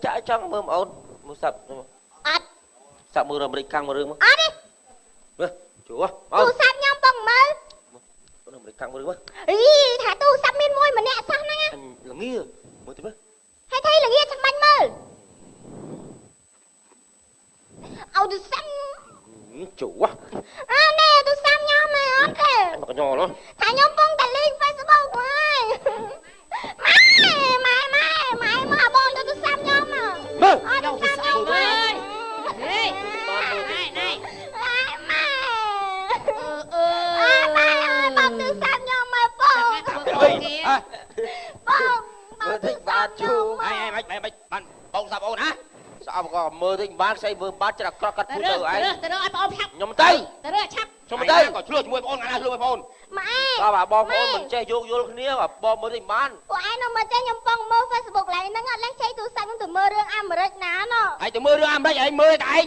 ចាក់ចង់មើលអូនមើលសាប់អត់សាប់មើលរំរិចខាងមើលរឿងមកអត់ទេជួទូរស័ព្ទខ្ញុំបងមើលរំរិចខាងមើលរឿងមកអីថាទូរស័ព្ទមានមួយម្នាក់សោះហ្នឹងល្ងាមើលទៅមើលហើយថៃល្ងាចាំបាញ់មើលអោទូរស័ព្ទជួអានេះទូរស័ព្ទខ្ញុំមកអត់ទេមកកញ្ញល់ថាខ្ញុំកំពុងតែលេង Facebook ហើយម៉ែមកបងទៅទូរស័ព្ទខ្ញុំមកមើលអត់ទូរស័ព្ទខ្ញុំអើយហេបងមើលណែម៉ែបងទូរស័ព្ទខ្ញុំមកបងមើលតិចបាទជូអីមិនបានបងសាប់អូនណាស្អប់ក៏មើលតិចបានស្អីមើលបានច្រាក់ក្រក់កាត់ពូទៅឯងទៅឲ្យបងឆាប់ខ្ញុំទៅឆាប់ខ្ញុំទៅក៏ឆ្លោះជាមួយបងអូនណាឆ្លោះជាមួយបងអូនម៉ែបាទបងប្អូនមិនចេះយោគយល់គ្នាបងមើលតិចបានពួកឯងនៅមកចេះខ្ញុំបងមើល Facebook ឡើងហ្នឹងអត់លេងចេះទូរស័ព្ទខ្ញុំទៅមើលរឿងអាមេរិកណាណ៎ឯងទៅមើលរឿងអាមេរិកឯងមើលតែឯង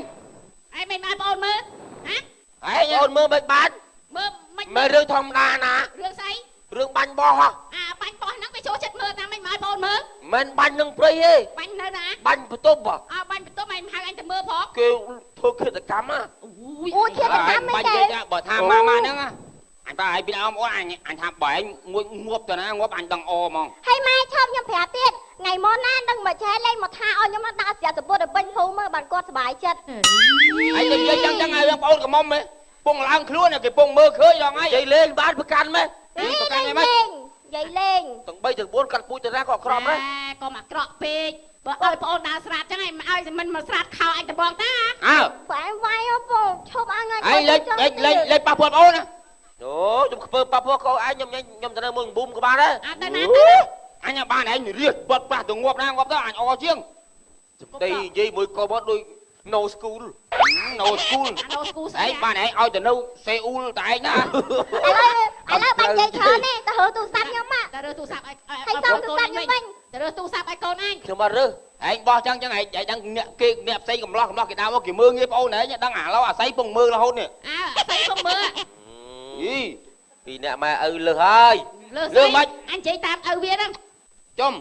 មិនបានបងអូនមើលហ៎ឯងអូនមើលមិនបានមើលរឿងធម្មតាណារឿងស្អីរឿងបាញ់បោះបាញ់បោះហ្នឹងវាចូលចិត្តមើលតាមមិនមកបងមើលមិនបាញ់នឹងព្រៃទេបាញ់នៅណាបាញ់បន្ទប់បាញ់បន្ទប់ឯងហៅអញទៅមើលផងគេធ្វើឃាតកម្មអូឃាតកម្មមិនទេបើថាម៉ាហ្នឹងអញបើឲ្យពីអមអូនអញថាបើឯងមួយងាប់ទៅណាងាប់អញដឹងអហ្មងហើយម៉ែឈប់ខ្ញុំប្រាប់ទៀតថ្ងៃមុនណាដឹងមកចេះលេងមកថាឲ្យខ្ញុំមកដាក់ស្រាប់សពុតទៅពេញហូមមើលបានគាត់សុបាយចិត្តហើយនិយាយចឹងឲ្យបងប្អូនកំមុំហ៎ពងឡើងខ្លួនគេពងមើលឃើញដល់ហើយនិយាយលេងបានប្រកាន់ម៉េចប្រកាន់ម៉េចនិយាយលេងទាំង3ទាំង4កាត់ពូជទៅណាក៏អក្រក់ដែរក៏មកអាក្រក់ពេកបើឲ្យបងអូនដើរស្រាតចឹងឯងឲ្យមិនមកស្រាតខោអញតបងតាបែរវាយបងឈប់អញឯងលេងប៉ះពាល់បងអូនណាអូខ្ញុំខ្ពើប៉ះពាល់កូនឯងខ្ញុំទៅនៅមើលប៊ូមក៏បានដែរអត់ទៅណាទៅអញបានឯងរៀបបាត់ប៉ះទៅងាប់ណាងាប់ទៅអញអជាងសម្ដីនិយាយមួយកូនមកដូច no school ស្អីបានឯងឲ្យទៅនៅសេអ៊ូលតែឯងណាឥឡូវបាញ់និយាយច្រើនទេទៅរើទូរស័ព្ទខ្ញុំមកទៅរើទូរស័ព្ទឲ្យសុំទូរស័ព្ទខ្ញុំវិញទៅរើទូរស័ព្ទឲ្យកូនឯងខ្ញុំអត់រើឯងបោះចឹងឯងដឹងអ្នកគេអ្នកផ្សេងកំឡោះគេដើរមកគេមើលងាយបងអូនឯងដឹងអាឡូវអាស័យពងមើលរហូតនេះអាស័យពងមើលយីពីអ្នកម៉ែឪលើសហើយលើសមិនអញនិយាយតាមឪវាហ្នឹងចំ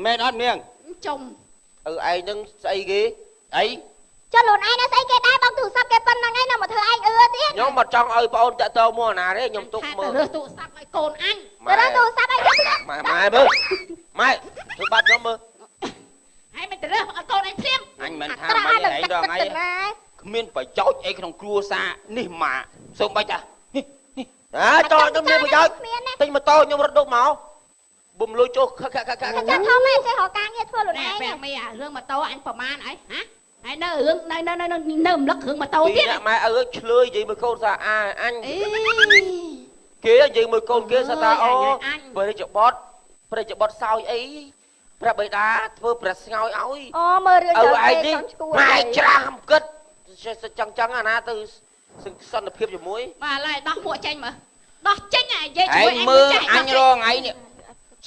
មែនអត់នាងចំឪឯងហ្នឹងស្អីគេអីចុះខ្លួនឯងនៅស្អីគេដែរបងទូរស័ព្ទគេប៉ុណ្្នឹងឯងនៅមកធ្វើឯងទៀតខ្ញុំមិនចង់ឲ្យបងអូនតាក់ទងមកណាទេខ្ញុំទុកមើលរើសទូរស័ព្ទឲ្យកូនអញរើសទូរស័ព្ទឲ្យខ្ញុំម៉ែមើលម៉ែធ្វើបាត់ខ្ញុំមើលហើយមិនទៅរើសឲ្យកូនអញភ្លាមអញមិនថាមិនឯងដល់ថ្ងៃគ្មានប្រយោជន៍អីក្នុងគ្រួសារនេះម៉ាសូមបាច់ចោលខ្ញុំមានប្រយោជន៍ទិញម៉ូតូខ្ញុំរត់ដុកមកបំលុយចុះខខខខចាំធំឯងចេះរកការងារធ្វើខ្លួនឯងបែបមីអារឿងម៉ូតូអញប្រមាណអីហ៎ហើយនៅរឿងនៅរំលឹករឿងម៉ូតូទៀតអ្នកម៉ែឪឆ្លើយនិយាយមួយកូនថាអញគេនិយាយមួយកូនគេថាអូព្រះរាជបុត្រសោយអីព្រះបិតាធ្វើព្រះស្ងោយឲ្យអូមើលរឿងចូលឯងនេះម៉ែច្រាមគិតចឹងអាណាទៅសន្តិភាពជាមួយបាទឡើយដោះពួកចេញមើលដោះចេញនិយាយជាមួយអញមើលអញរងថ្ងៃនេះ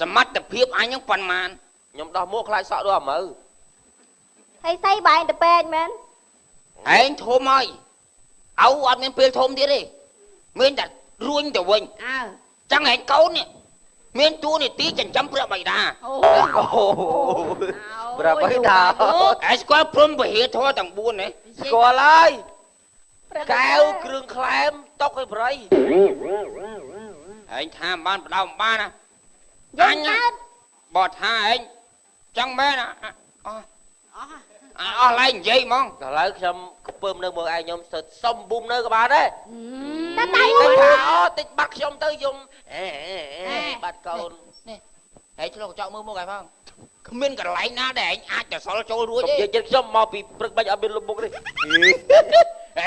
សមត្ថភាពអញហ្នឹងប៉ុន្មានខ្ញុំដោះមកខ្លាចសក់ដូចអាមើហើយស្អីបែរទៅពេកមែនឯងធំហើយអត់មានពេលធំទៀតទេមានតែរួញទៅវិញចឹងឯងកូននេះមានតួនាទីចិញ្ចឹមព្រះបិតាអូព្រះបិតាឯងស្គាល់ព្រំពហិធរទាំង4ទេស្គាល់ហើយកែវគ្រឿងក្លែមតុកឲ្យប្រៃឯងថាបានបដៅបានណាអញបើថាឯងចឹងមែនអស់ឡែងនិយាយហ្មងឥឡូវខ្ញុំខ្ពើមនៅមើលឯងខ្ញុំសុំប៊ូមនៅក៏បានដែរតែថាតិចបាត់ខ្ញុំទៅយំបាត់កូននេះឯងឆ្លុះកញ្ចក់មើលមុខឯងផងគ្មានកន្លែងណាដែលឯងអាចទៅសល់ចូលរួចទេនិយាយខ្ញុំមកពីព្រឹកបាច់អត់មានលុបមុខទេឯ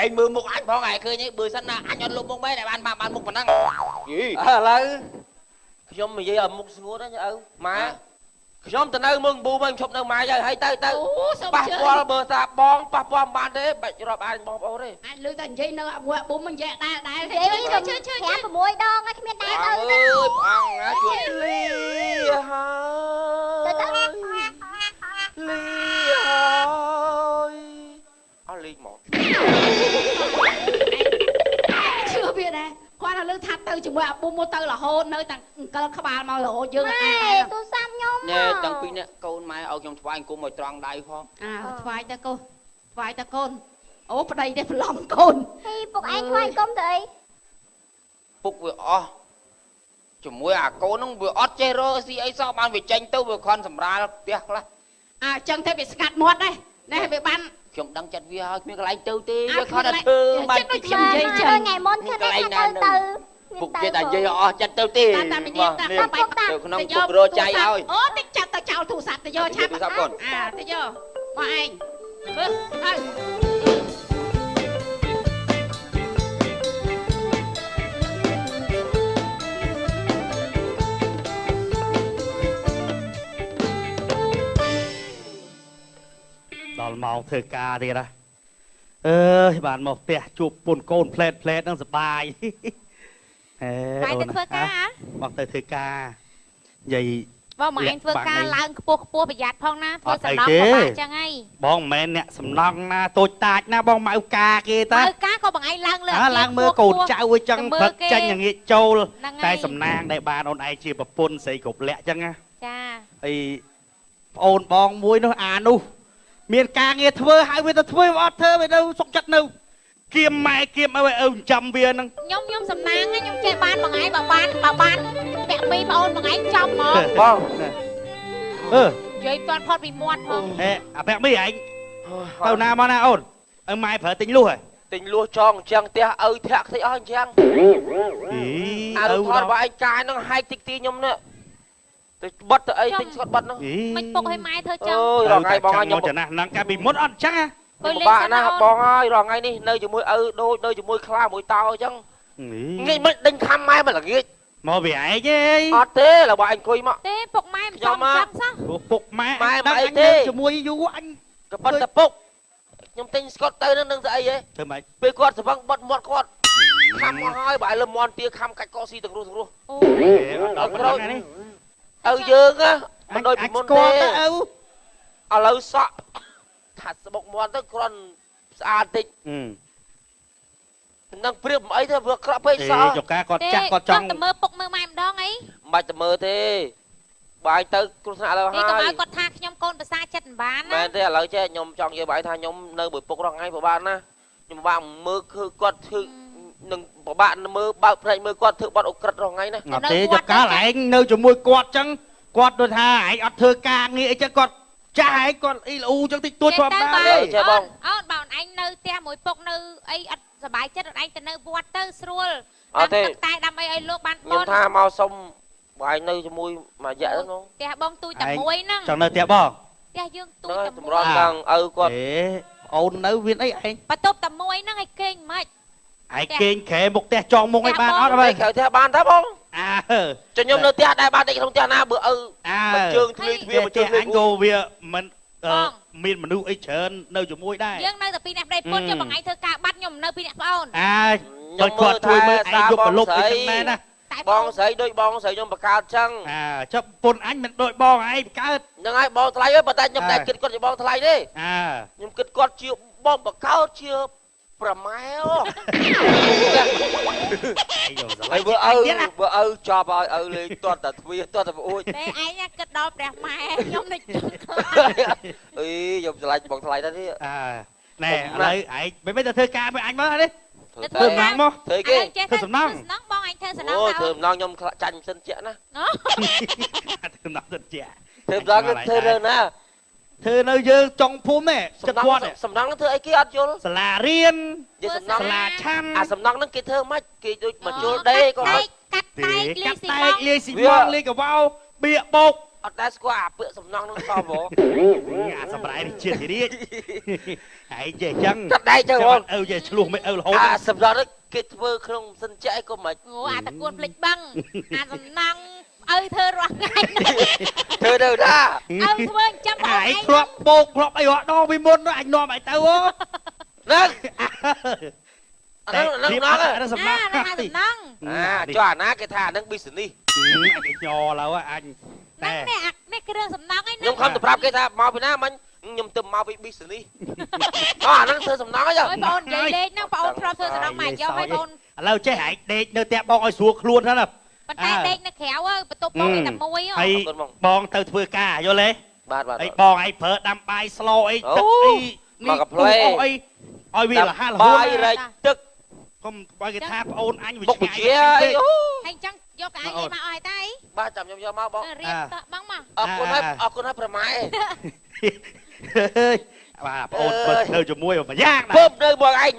ងមើលមុខអញផងឯងឃើញទេបើសិនណាអញអត់លុបមុខបែរតែបានមុខប៉ុណ្ណឹងយីឥឡូវខ្ញុំនិយាយឲ្យមុខស្ងួតណាឪម៉ែខ្ញុំទៅនៅមើងប៊ូមកឈប់នៅម៉ែហើយទៅប៉ះពាល់បើថាបងប៉ះពាល់មិនបានទេបាច់រាប់អានបងប្អូនទេអញលឺតែនិយាយនៅមួយប៊ូមិននិយាយដែរជឿ5 ដងឲ្យគ្មានដែរទៅអើយព្រះអង្គណាជួយលីហើយទៅលីហើយអស់លីមកជឿវាដែរគាត់ទៅលើថាទៅជាមួយអាប៊ូមកទៅរហូតនៅតែអង្គលក្បាលមករហូតយើងទូរស័ព្ទខ្ញុំ ខ្ញុំ ណែតាំងពីនេះកូនម៉ែឲ្យខ្ញុំថ្វាយគុំឲ្យត្រង់ដៃផងថ្វាយទៅកូនថ្វាយទៅកូនអូប្តីទេប្រឡំកូន ហីពុកឯងថ្វាយគុំទៅអី ពុកវាអស់ជាមួយអាកូនហ្នឹងវាអត់ចេះរកស៊ីអីសោះបានវាចេញទៅវាខន់សម្រាលផ្ទះខ្លះ អញ្ចឹងទៅវាស្កាត់មាត់ដែរណែវាបាន ខ្ញុំដឹងចិត្តវាហើយគ្មានកន្លែងទៅទេវាខន់តែធ្វើបាច់ខ្ញុំនិយាយចឹង ថ្ងៃមុនគឺតែទៅ ពុកគេតែនិយាយអស់ចិត្តទៅទេ តាមនិយាយតាមបែប ទៅក្នុងពុករកចៃឲ្យ អូតិចចាប់ទៅចោលទូរស័ព្ទទៅយកឆាប់ទៅយកមកឯងមើលទៅដល់មកធ្វើការទៀតណាអើយបានមកផ្ទះជួបពុនកូនផ្លែតហ្នឹងសប្បាយហេអូនមកទៅធ្វើការនិយាយ បងមកឯងធ្វើការឡើងខ្ពស់ប្រយ័ត្នផងណាធ្វើសំណងក៏បានចឹងហី បងមិនមែនអ្នកសំណងណាតូចតាចណាបងម៉ៅការគេតា ម៉ៅការក៏បងឯងឡើងលើ ឡើងមើលកូនចៅអីចឹងព្រឹកចាញ់ងាកចូលតែសំណាងដែលបានអូនឯងជាប្រពន្ធស្រីគ្រប់លក្ខចឹងណា ចា អីប្អូនបងមួយនោះអានោះមានការងារធ្វើហើយវាទៅធ្វើអត់ធ្វើវាទៅសុកចិត្តនៅគៀមម៉ែគៀមឲ្យឪចាំវាហ្នឹង ខ្ញុំសំណាងខ្ញុំចេះបានបងឯងបើបានពាក់មីបងអូនបងឯងចំហ្មង បងអឺ និយាយតាន់ផុតពីមាត់ផង ហេអាពាក់មីឯងទៅណាមកណាអូនឲ្យម៉ែប្រើទិញលុះហ៎ ទិញលួសចងអញ្ចឹងផ្ទះឪធាក់ខ្ទេចអស់អញ្ចឹងអារូបថតរបស់ឯងកាយហ្នឹងហែកតិចទីខ្ញុំនេះទៅបត់ទៅអីទិញស្កត់បត់ហ្នឹង មិនពុកឲ្យម៉ែធ្វើចឹង អូយរងថ្ងៃបងឲ្យខ្ញុំ ចំណាស់ហ្នឹងកាលពីមុនអត់អញ្ចឹង បាក់ណាបងហើយរងថ្ងៃនេះនៅជាមួយឪដូចនៅជាមួយខ្លាមួយតោអញ្ចឹងងាយមិនដេញខំម៉ែមិនល្ងាច មកវាឯងទេ អត់ទេរបស់ឯងអង្គុយមក ទេពុកម៉ែមិនចំចឹងសោះ ពុកម៉ែជាមួយយូរអញ ក៏ប៉ុន្តែពុកខ្ញុំទិញស្កត់ទៅនឹងស្អីហ៎ ធ្វើម៉េច ពេលគាត់ស្វឹងបត់មាត់គាត់ខំមកហើយបើឲ្យលឹមមាន់ទាខំកាច់កស៊ីទាំងរស់ អូ អត់ក្រោយនេះ ឪយើងមិនដូចពីមុនទេ ទៅឪ ឥឡូវសក់ថាស្បុកមាត់ទៅគ្រាន់ស្អាតតិចនឹងព្រៀបអីទៅវាក្រក់ពេកសោះ ចកាគាត់ចាស់គាត់ចង់ ទៅមើលពុកមើលម៉ែម្ដងអី មិនបាច់ទៅមើលទេបាយទៅគ្រោះថ្នាក់ឥឡូវហើ នេះកុំ យ ឲ្យគាត់ថាខ្ញុំកូនប្រសាចិត្តមិនបាន មែ ណា នទេឥឡូវចេះខ្ញុំចង់និយាយបាយថាខ្ញុំនៅមួយពុករងថ្ងៃពិបាកណាខ្ញុំពិបាកមើលគឺគាត់ធ្វើនឹងពិបាកមើលបើកភ្នែកមើលគាត់ធ្វើបត់អុក្រិតរងថ្ងៃណា អត់ទេចកាឯងនៅជាមួយគាត់ចឹងគាត់ដូចថាឯងអត់ធ្វើការងារអីចឹងគាត់ចាស់ឯងគាត់អ៊ីលូចឹងតិចតួចធម្មតាទេ ចេះបង អូនបើឯងនៅផ្ទះមួយពុកនៅអីអត់សบายចិត្តឯងទៅនៅវត្តទៅស្រួល អត់ទេ តែដើម្បីឲ្យលោកបាន ខ្ញុំថាមកសុំបាយនៅជាមួយមួយរយៈហ្នឹង ផ្ទះបងទូចតែមួយហ្នឹង ចង់នៅផ្ទះបង ផ្ទះយើងទូច ហ្នឹង តែ តម្ មួយ រាំដល់ឪគាត់ អេអូននៅវាអីឯង បន្ទប់តែមួយហ្នឹងឲ្យគេងមិន ឯងគេងក្រែមុខផ្ទះចងមុខឲ្យបានអត់ ហើ ហើ យ យ ក្រៅផ្ទះបានតាបង អើ ចុះខ្ញុំនៅផ្ទះដែរបានតិចក្នុងផ្ទះណាបើឪ អើ មកជើងទ្វារទ្វារមកជើង អញក៏វាមិនមានមនុស្សអីច្រើននៅជាមួយដែរ យើងនៅតែពីអ្នកប្តីពុនយកបងឯងធ្វើការបាត់ខ្ញុំនៅពីអ្នកប្អូន អើបើគាត់ជួយមើលឯងយកប្រឡប់អីចឹងដែរណា តែ បងស្រីដូចបងស្រីខ្ញុំបកកើតចឹង អើចុះពុនអញមិនដូចបងឯងកើត ហ្នឹងហើយបងថ្លៃហើយប៉ុន្តែខ្ញុំតែគិតគាត់ជាបងថ្លៃទេ អើ ខ្ញុំគិតគាត់ជាបងបកកើតជាប្រម៉ែហើយបើឪចាប់ឲ្យឪលេងទាត់តែទ្វារទាត់តែប្អួយ តែឯងគិតដល់ព្រះម៉ែខ្ញុំនេះចង់ខ្លាច អីខ្ញុំឆ្លាញ់បងថ្លៃដែរនេះ អើណែឥឡូវឯងមិនទៅធ្វើការvớiអញមកនេះ ធ្វើ ធ្វើម្ដងមក ធ្វើគេ ធ្វើសំណងបងឯងធ្វើសំណង អូធ្វើម្ដងខ្ញុំចាញ់សិនជាក់ណា ធ្វើម្ដងទៅជា ធ្វើម្ដងធ្វើរើណា ធ្វើនៅយើងចុងភូមិទេចិត្តគាត់ សំណងនឹងធ្វើអីគេអត់យល់ សាលារៀន និយាយសំណង សាលាឆាន់ អាសំណងនឹងគេធ្វើម៉េចគេដូចមកជុលដេក៏មិន កាត់តែកលីស៊ី តែ បង កលាយស៊ីម៉ងលាយកវ៉ោបៀកបោក អត់ដែរស្គាល់អាពាក្យសំណងនឹងសោះបង អាសម្រាប់នេះជាតិរៀចឯងចេះចឹង កាត់ដៃទៅបង ឪចេះឆ្លោះមិនឪរហូត អាសំណងនេះគេធ្វើក្នុងសិនជាអីក៏មិន អូអាតកួនភ្លេចបឹងអាសំណងឪធ្វើរាល់ថ្ងៃ ធ្វើទៅណា ឪធ្វើអញ្ចឹងបង ឯ ឯ ង ង ធ្លាប់បោកធ្លាប់អីរត់ដងពីមុនអញនាំឯងទៅហ៎ ហ្នឹងអាហ្នឹងហ្នឹង អាសំណា អាសំណង ចុះអាណាគេថាអាហ្នឹង business អញញឡូវអញ ហ្នឹងនេះគ្រឿងសំណងឯ ខ្ញុំខំទៅប្រាប់គេថាមកពីណាមិញខ្ញុំទៅមកពី business អាហ្នឹងធ្វើសំណងអី អូយបងនិយាយលេងហ្នឹងបងធ្លាប់ធ្វើសំណងមកយកឲ្យបង ឥឡូវចេះឯងដេកនៅផ្ទះបងឲ្យស្រួលខ្លួនហ្នឹងណា ប៉ុន្តែដេកនៅក្រៅបន្ទប់ បងតែមួយ ហើយបងទៅធ្វើការយល់ទេ បាទបាទ អីបងឯងប្រើដាំបាយស្លោអីទឹកអីនេះអីឲ្យវារហ័សរហួន បាយរែកទឹក កុំបើគេថាប្អូនអញវា បុក ឆ្ ប ងាយ ជាអីអូ ហើយចឹងយកកៅអីមកអស់តែ បាទចាំខ្ញុំយកមកបង រៀបតបងមក អរគុណហើយប្រម៉ែ បាទប្អូនបើទៅជាមួយមួយយ៉ាងណា ពើនៅបងឯង